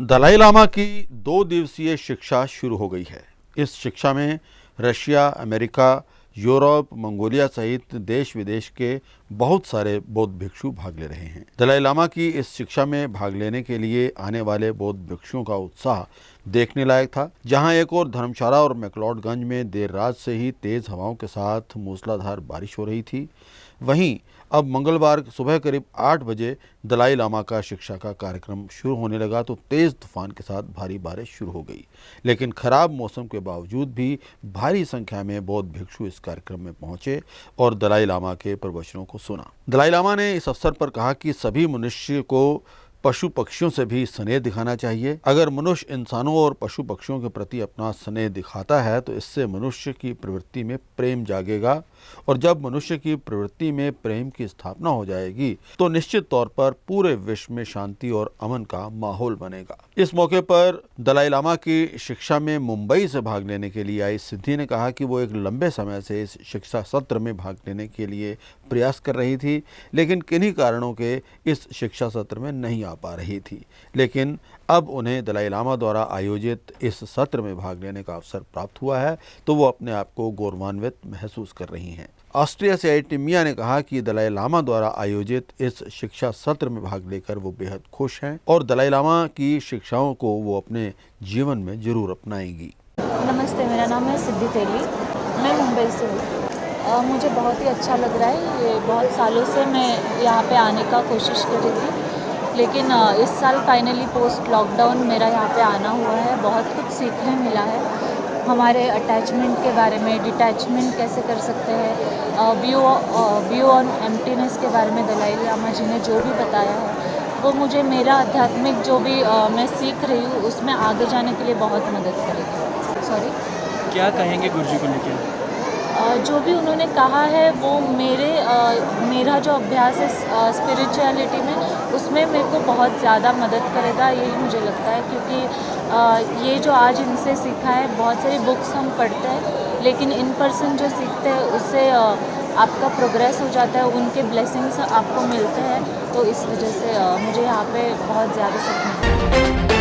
दलाई लामा की 2 दिवसीय शिक्षा शुरू हो गई है। इस शिक्षा में रशिया, अमेरिका, यूरोप, मंगोलिया सहित देश विदेश के बहुत सारे बौद्ध भिक्षु भाग ले रहे हैं। दलाई लामा की इस शिक्षा में भाग लेने के लिए आने वाले बौद्ध भिक्षुओं का उत्साह देखने लायक था। जहां एक और धर्मशाला और मैक्लोडगंज में देर रात से ही तेज हवाओं के साथ मूसलाधार बारिश हो रही थी, वहीं अब मंगलवार सुबह करीब 8 बजे दलाई लामा का शिक्षा का कार्यक्रम शुरू होने लगा तो तेज़ तूफान के साथ भारी बारिश शुरू हो गई। लेकिन खराब मौसम के बावजूद भी भारी संख्या में बौद्ध भिक्षु इस कार्यक्रम में पहुंचे और दलाई लामा के प्रवचनों को सुना। दलाई लामा ने इस अवसर पर कहा कि सभी मनुष्य को पशु पक्षियों से भी स्नेह दिखाना चाहिए। अगर मनुष्य इंसानों और पशु पक्षियों के प्रति अपना स्नेह दिखाता है तो इससे मनुष्य की प्रवृत्ति में प्रेम जागेगा, और जब मनुष्य की प्रवृत्ति में प्रेम की स्थापना हो जाएगी तो निश्चित तौर पर पूरे विश्व में शांति और अमन का माहौल बनेगा। इस मौके पर दलाई लामा की शिक्षा में मुंबई से भाग लेने के लिए आई सिद्धि ने कहा कि वो एक लंबे समय से इस शिक्षा सत्र में भाग लेने के लिए प्रयास कर रही थी, लेकिन किन्हीं कारणों के इस शिक्षा सत्र में नहीं आ पा रही थी। लेकिन अब उन्हें दलाई लामा द्वारा आयोजित इस सत्र में भाग लेने का अवसर प्राप्त हुआ है तो वो अपने आप को गौरवान्वित महसूस कर रही हैं। ऑस्ट्रिया से आई टिमिया ने कहा कि दलाई लामा द्वारा आयोजित इस शिक्षा सत्र में भाग लेकर वो बेहद खुश हैं और दलाई लामा की शिक्षाओं को वो अपने जीवन में जरूर अपनाएंगी। नमस्ते, मेरा नाम है सिद्धि तेली, मैं मुंबई से हूँ। मुझे बहुत ही अच्छा लग रहा है। ये बहुत सालों से मैं यहाँ पे आने का कोशिश कर रही थी, लेकिन इस साल फाइनली पोस्ट लॉकडाउन मेरा यहाँ पे आना हुआ है। बहुत कुछ सीखने मिला है हमारे अटैचमेंट के बारे में, डिटैचमेंट कैसे कर सकते हैं, व्यू ऑन एम्प्टीनेस के बारे में दलाई लामा जी ने जो भी बताया है वो मुझे मेरा आध्यात्मिक जो भी मैं सीख रही हूँ उसमें आगे जाने के लिए बहुत मदद करेगी। सॉरी, क्या कहेंगे गुरुजी को लेकर? जो भी उन्होंने कहा है वो मेरा जो अभ्यास है स्पिरिचुअलिटी में, उसमें मेरे को बहुत ज़्यादा मदद करेगा, यही मुझे लगता है। क्योंकि ये जो आज इनसे सीखा है, बहुत सारी बुक्स हम पढ़ते हैं लेकिन इन पर्सन जो सीखते हैं उससे आपका प्रोग्रेस हो जाता है, उनके ब्लेसिंग्स आपको मिलते हैं। तो इस वजह से मुझे यहाँ पे बहुत ज़्यादा सीखना है।